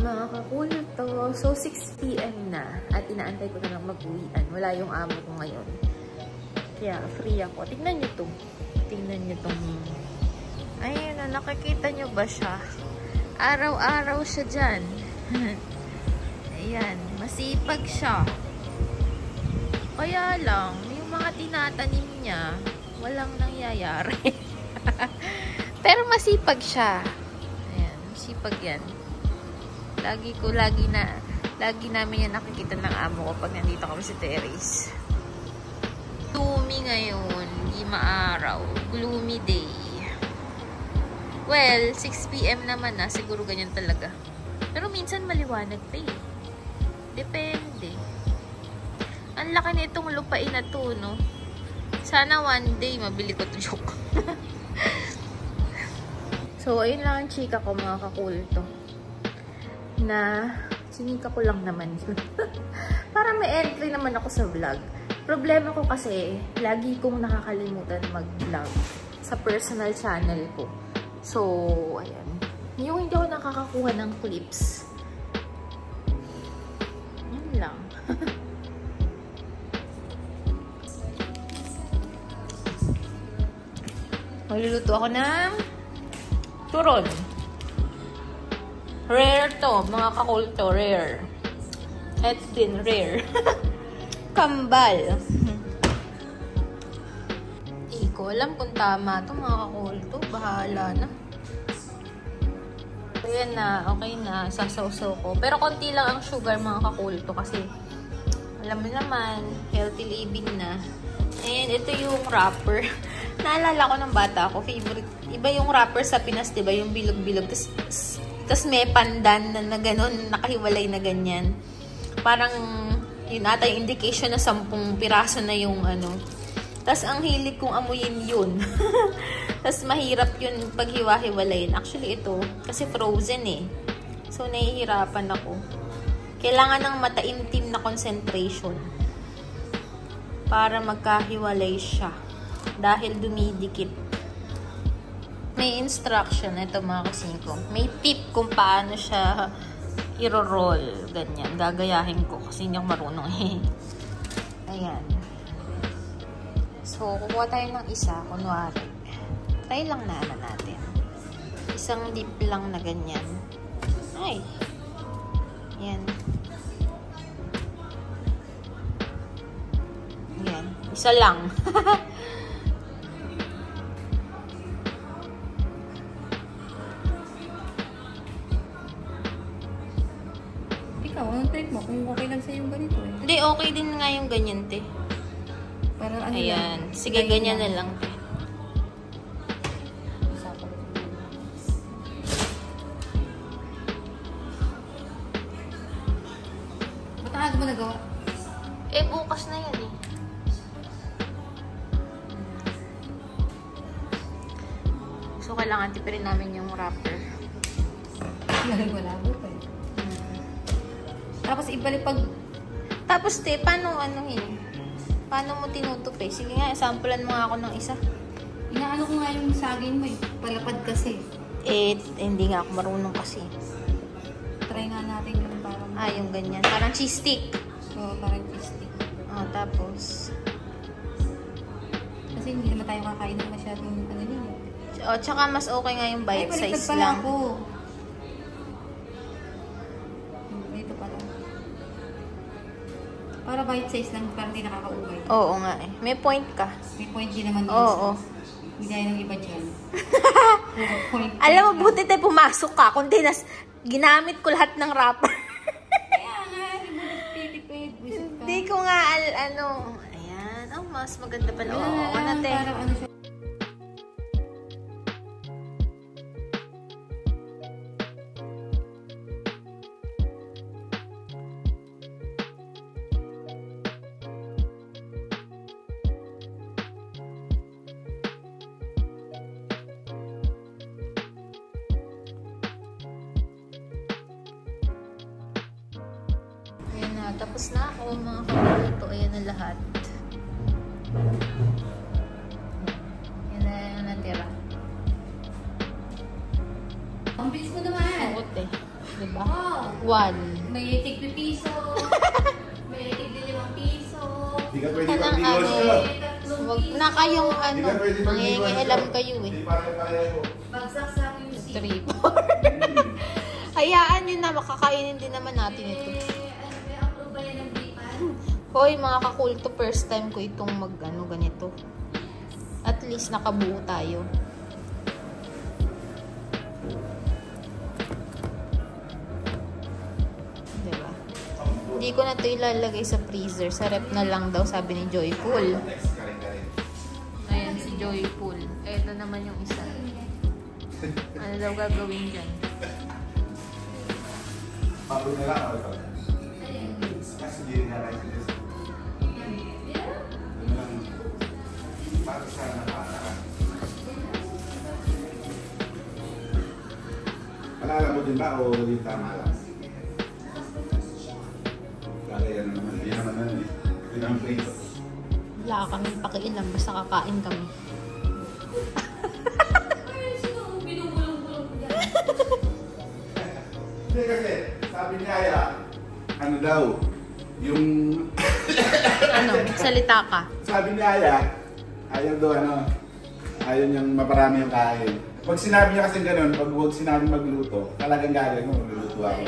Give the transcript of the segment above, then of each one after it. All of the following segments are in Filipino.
Mga kakulto, so 6 PM na at inaantay ko na lang mag-uwian. Wala yung amo ko ngayon. Kaya free ako. Tingnan nyo to. Tingnan nyo tong... Ayun na, nakikita nyo ba siya? Araw-araw siya dyan. Ayan, masipag siya. Kaya lang, yung mga tinatanim niya, walang nangyayari. Pero masipag siya. Ayan, masipag yan. Lagi namin yan nakikita ng amo ko pag nandito kami sa terrace. Gloomy ngayon, hindi maaraw. Gloomy day. Well, 6 PM naman na, siguro ganyan talaga. Pero minsan maliwanag pa eh. Depende. Ang laki na itong lupain na to, no? Sana one day mabili ko to, joke. So, ayun lang ang chika ko, mga kakulto. Na sinika ko lang naman yun. Para may entry naman ako sa vlog. Problema ko kasi, lagi kong nakakalimutan mag-vlog sa personal channel ko. So, ayan. Yung hindi ako nakakakuha ng clips. Yun lang. Magluluto ako ng turon. Rare to, mga kakulto, rare. At din, rare. Kambal. Hindi ko alam kung tama to, mga kakulto. Bahala na. Ayan na, okay na. Sasawsaw ko. Pero konti lang ang sugar, mga kakulto. Kasi, alam mo naman, healthy living na. And ito yung wrapper. Naalala ko ng bata ko, favorite. Iba yung wrapper sa Pinas, diba? Yung bilog-bilog. Tapos may pandan na gano'n, nakahiwalay na ganyan. Parang, yun ata yung indication na 10 piraso na yung ano. Tapos ang hilig kong amuyin yun. Tapos mahirap yun paghiwa-hiwalayin. Actually ito, kasi frozen eh. So nahihirapan ako. Kailangan ng mataimtim na concentration para magkahiwalay siya. Dahil dumidikit. May instruction, ito mga kasingko. May tip kung paano siya i-roll. Ganyan. Gagayahin ko kasi hindi ako marunong eh. Ayan. So, kukuha tayo ng isa. Kunwari. Try lang na natin. Isang dip lang na ganyan. Ay. Ayan. Ayan. Isa lang. Anong trip mo? Kung okay lang sa'yo yung ganito eh. Hindi, okay din nga yung ganyan, te. Para ano ayan. Lang, sige, ganyan na lang, te. Ba't ang aga mo nagawa? Eh, bukas na yan eh. So, kailangan tipirin namin yung wrapper. Wala mo pa eh. Tapos ibalik pag... Tapos, te, paano anuhin? Paano mo tinutupi? Sige nga, samplean mo nga ako ng isa. Inaano ko nga yung saging mo eh. Palapad kasi. Eh, hindi nga ako marunong kasi. Try nga natin yung parang... yung ganyan. Parang cheese stick. Oo, parang cheese stick. Tapos... Kasi hindi naman tayo kakain ng masyadong ano yun eh. Tsaka mas okay nga yung bite size pala lang. Ako. Dito pala. Para bite size lang, parang hindi nakakaugay. Oo nga eh. May point ka. May point din naman din. Oo. Hindi tayo ng iba dyan. Point. Alam mo, buti tayo pumasok ka. Kundi ginamit ko lahat ng wrapper. Kaya nga, tipid. Hindi ko nga, ayan. Mas maganda pala. Oo, natin. Parang ano siya. Tapos na ako, mga kakulto. Ayan na lahat. Yan na yung natira. Ang bilis mo naman. Suot eh. Diba? Oh, 1. may tig piso. May tig 5 piso. Hindi ka pwede Kanang pag-negosyo. wag na kayong ano, mangingialam kayo eh. Hindi pare-pareho. Bagsak sa music. 3, 4. Hayaan nyo na, makakainin din naman natin ito. May approve ba yan ng bipan? Hoy, mga kakulto, first time ko itong mag-ano ganito. At least nakabuo tayo. Diba? Hindi ko na ito ilalagay sa freezer. Sa rep na lang daw, sabi ni Joyful. Ayan, si Joyful. Ito naman yung isa. Ano daw gagawin dyan? Pablo na lang ako. Kasi hindi na lang ito. Para sa nakaraan. Alala mo din ba o hindi tama lang? Kaya naman, hindi naman na eh. Hindi naman prito. Wala kami pakialam, basta kakain kami. Hindi kasi, sabi niya Aya, ano daw, yung... Ano, salita ka. Sabi niya Aya, ayaw daw ayaw niyang maparami yung kain. Pag sinabi niya kasi gano'n, pag huwag sinabi magluto, talagang gagawin mo, magluluto ako.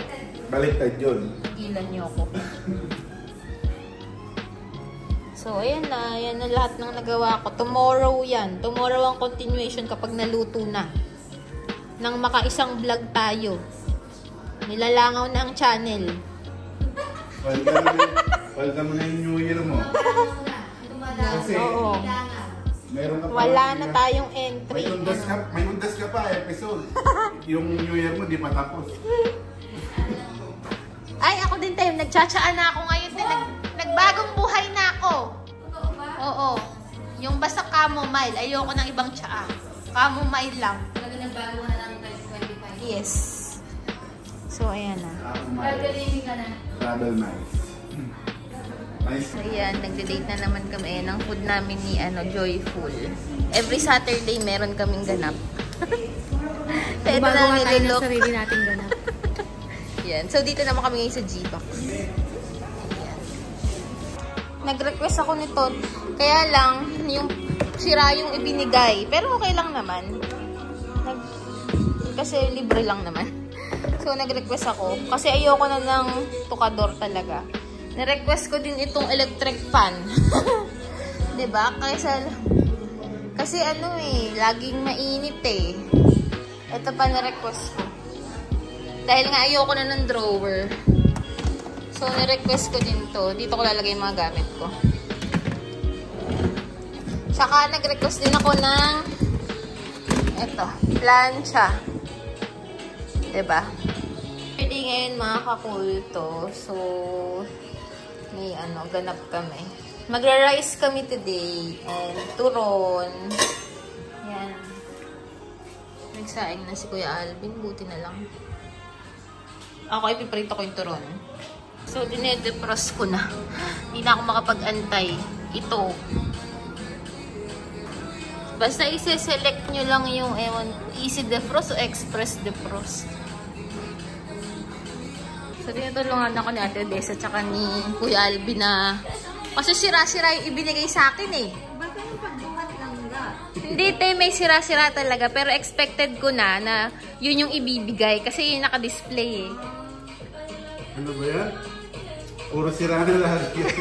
Baliktad yun. Ilan niyo ako. So, ayan na lahat ng nagawa ko. Tomorrow yan. Tomorrow ang continuation kapag naluto na. Nang makaisang vlog tayo. Nilalangaw na ang channel. Welcome mo na yung New Year mo. Kasi, Oo. meron ka pa. Wala na tayong entry. May undas ka pa, episode. Yung New Year mo, di pa tapos. Ay, ako din tayo. Nagtsatsyaan na ako ngayon. Nagbagong buhay na ako. Oo. Yung basta chamomile. Ayoko ng ibang tsaa. Chamomile lang. Talaga nagbago na lang tayo sa 25. Yes. So, ayan na. Gagaling ka na. Travel nice. Nice. So, ayan. Nagde-date na naman kami. Ng food namin ni Joyful. Every Saturday, meron kaming ganap. So, ito na Gumagawa tayo ng nilulok. sarili nating ganap. Yan. So, dito naman kami ngayon sa G-Box. Nag-request ako nito. Kaya lang, yung sira yung ibinigay. Pero okay lang naman. Kasi libre lang naman. So, nag-request ako. Kasi ayoko na ng tukador talaga. Na-request ko din itong electric fan. Diba? Kasi ano eh, laging mainit eh. Ito pa na-request ko. Dahil nga ayoko na ng drawer. So, ni-request ko din to. Dito ko lalagay yung mga gamit ko. Saka, nag-request din ako ng eto, plancha. Diba? Pwede ngayon mga kakulto. So, may ganap kami. Magra-rice kami today. And turon. Yan. Nagsaing na si Kuya Alvin. Buti na lang. Ako, ipiprito ko yung turon. So, dinedefrost ko na. Hindi na ako makapag-antay. Ito. Basta isi-select nyo lang yung easy defrost o express defrost. So, tinutulungan ako ni Ate Des at saka ni Kuya Alvin na kasi sira-sira yung ibinigay sa akin eh. Basta yung pagbuhat lang nga. Hindi, te, may sira-sira talaga. Pero expected ko na yun yung ibibigay kasi yun naka-display eh. Ano ba yan? Puro sira na lahat yan.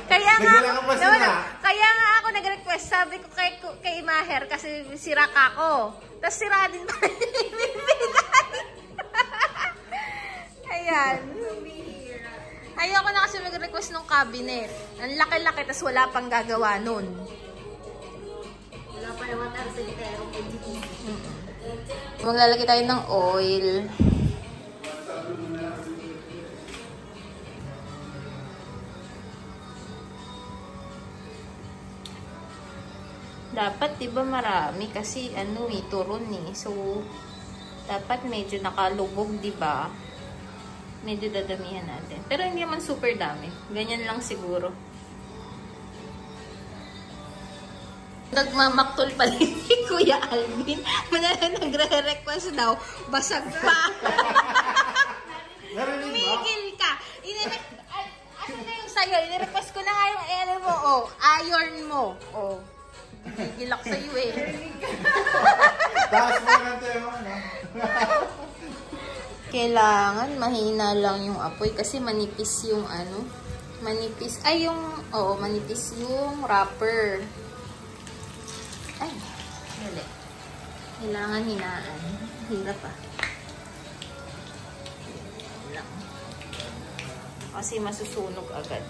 Kaya nga, Nagdala ka pa sira. Kaya nga ako nag-request. Sabi ko kay Maher kasi sira ka ako. Tapos sira din pa rin yung ibibigay. Ayan. Ayoko na kasi mag-request ng cabinet. Ang laki-laki, tas wala pang gagawa nun. Wala pa naman tayo sa literong editing. Maglalagay tayo ng oil. Dapat, diba marami? Kasi, turon eh. So, dapat medyo nakalubog, diba? Medyo dadamihan natin. Pero hindi naman super dami. Ganyan lang siguro. Nagmamaktol pa rin si Kuya Alvin. Nagre-request daw. Basag pa. Kailangan mahina lang yung apoy kasi manipis yung ano. Manipis. Ay, manipis yung wrapper. Ay, dali. Kailangan hinaan. Hirap ah. Lang. Kasi masusunog agad.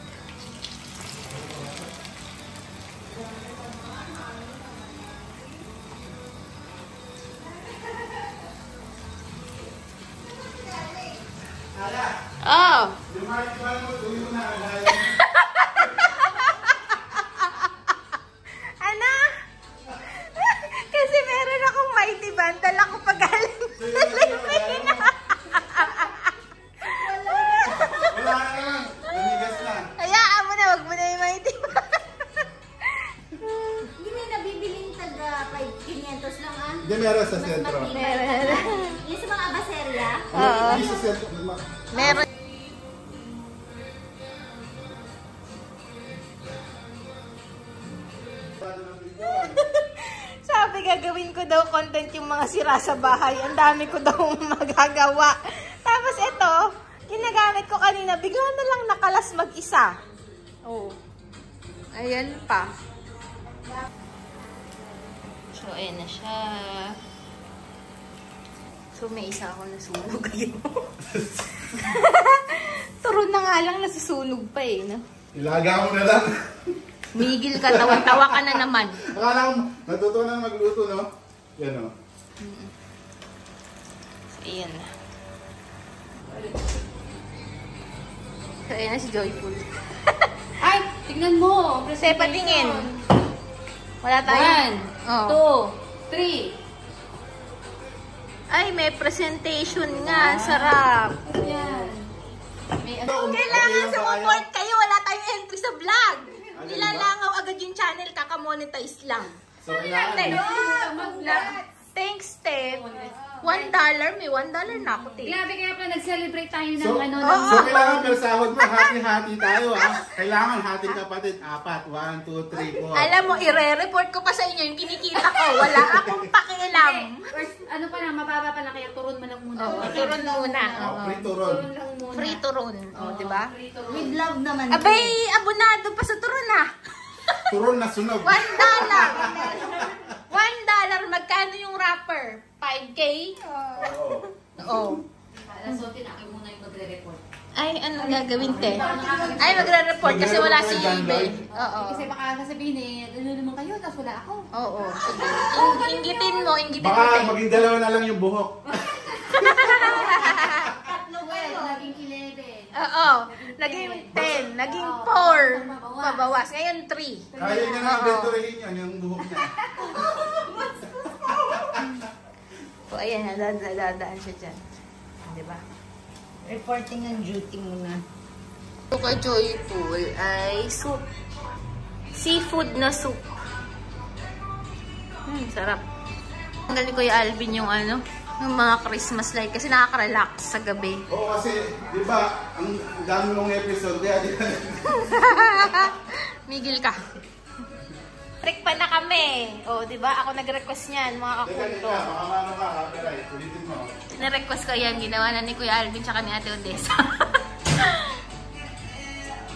Oh! Ano? Kasi meron akong mighty band. Dala ko pag galing sa Filipina. Wala na naman. Nanigas na. Hayaan mo na. Wag mo na yung mighty band. Hindi may nabibiling taga 500 lang ah. Hindi, meron sa sentro. Meron. Yung sa mga abaserya? Oo. Hindi sa sentro. Meron. Sabi gagawin ko daw content yung mga sira sa bahay. Ang dami ko daw magagawa. Tapos ito, ginagamit ko kanina, bigla na lang nakalas mag-isa. Oh. Ayan pa. So, ayan na siya. So, may isa ako nasunog ngayon. Turon na nga lang, nasusunog pa eh. No? Ilaga mo na lang. Migil ka, tawa-tawa ka na naman. Akala ko, natuto na magluto, no? Yan, no? So, ayan na. So, ayan na si Joyful. Ay, tignan mo. Kasi patingin. Wala tayo. 1, 2, 3. Ay, may presentation nga. Sarap. Yan. May Kailangan support kayo. Wala tayong entry sa vlog. Nilalangaw agad yung channel. Kakamonetize lang. So, kailangan. Thanks, Steph. $1. May $1 na ako, Steph. Grabe, kaya pala nag-celebrate tayo ng So, ano. so kailangan per sahod mo, hati-hati tayo, ha? Kailangan hating kapatid, 4. 1, 2, 3, 4. Alam mo, ire-report ko pa sa inyo yung kinikita ko. Wala akong pakialam. First, ano pa lang, mababa pa lang, kaya turon mo lang muna. Turon muna. Free to roll. Turon lang muna. Free to run. Diba? With love naman. Abay, abonado pa sa turon ah. Turon na sunog. $1. $1. Magkano yung wrapper? 5K? Oo. So, tinakay muna yung magre-report. Ay, ano gagawin, te? Ay, magre-report kasi wala si eBay. Oo. Kasi baka sasabihin eh, ano naman kayo, tapos wala ako. Oo. Sige. Inggitin mo, Baka te. maging 2 na lang yung buhok. Tatlo well, naging 11. Oo. Naging 10. Naging 4. Pabawas. Ngayon 3. Kaya niya na inventurihin yun, yung buhok niya. So, ayan, dadaan siya dyan. Diba? Reporting ng duty muna. Ito kay Joyful ay soup. Seafood na soup. Sarap. Tanggal ni Kuya Alvin yung ano, yung mga Christmas light kasi nakaka-relax sa gabi. Oo, kasi, di ba, ang dami mong episode, kaya di ba? Migil ka. Trick pa na kami. O, di ba? Ako nag-request niyan, mga Teka, kakulto. baka mano ka, copyright, ulitin mo. Na-request ko yan. Ginawa na ni Kuya Alvin tsaka ni Ate Odessa.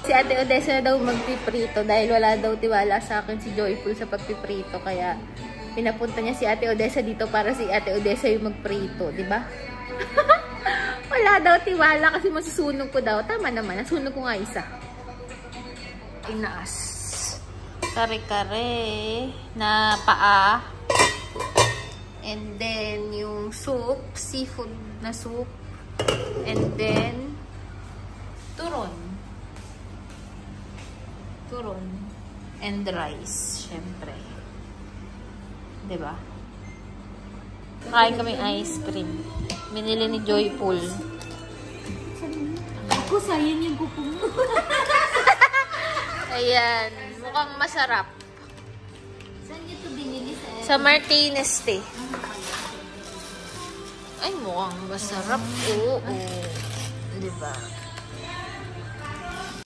Si Ate Odessa na daw magpiprito dahil wala daw tiwala sa akin si Joyful sa pagpiprito. Kaya pinapunta niya si Ate Odessa dito para si Ate Odessa yung magprito. Di ba? Wala daw tiwala kasi masusunog ko daw. Tama naman. Nasunog ko nga isa. Inaas. Kare-kare na paa. And then, yung soup, seafood na soup. And then, turon. Turon. And rice, syempre. Diba? Kain kami ice cream. Binili ni Joyful. Ako, sayang yung kuko mo. Ayan. Mukhang masarap. Saan niyo ito binili sa Sa Martinez Tea. Ay, mukhang masarap. Oo. Diba?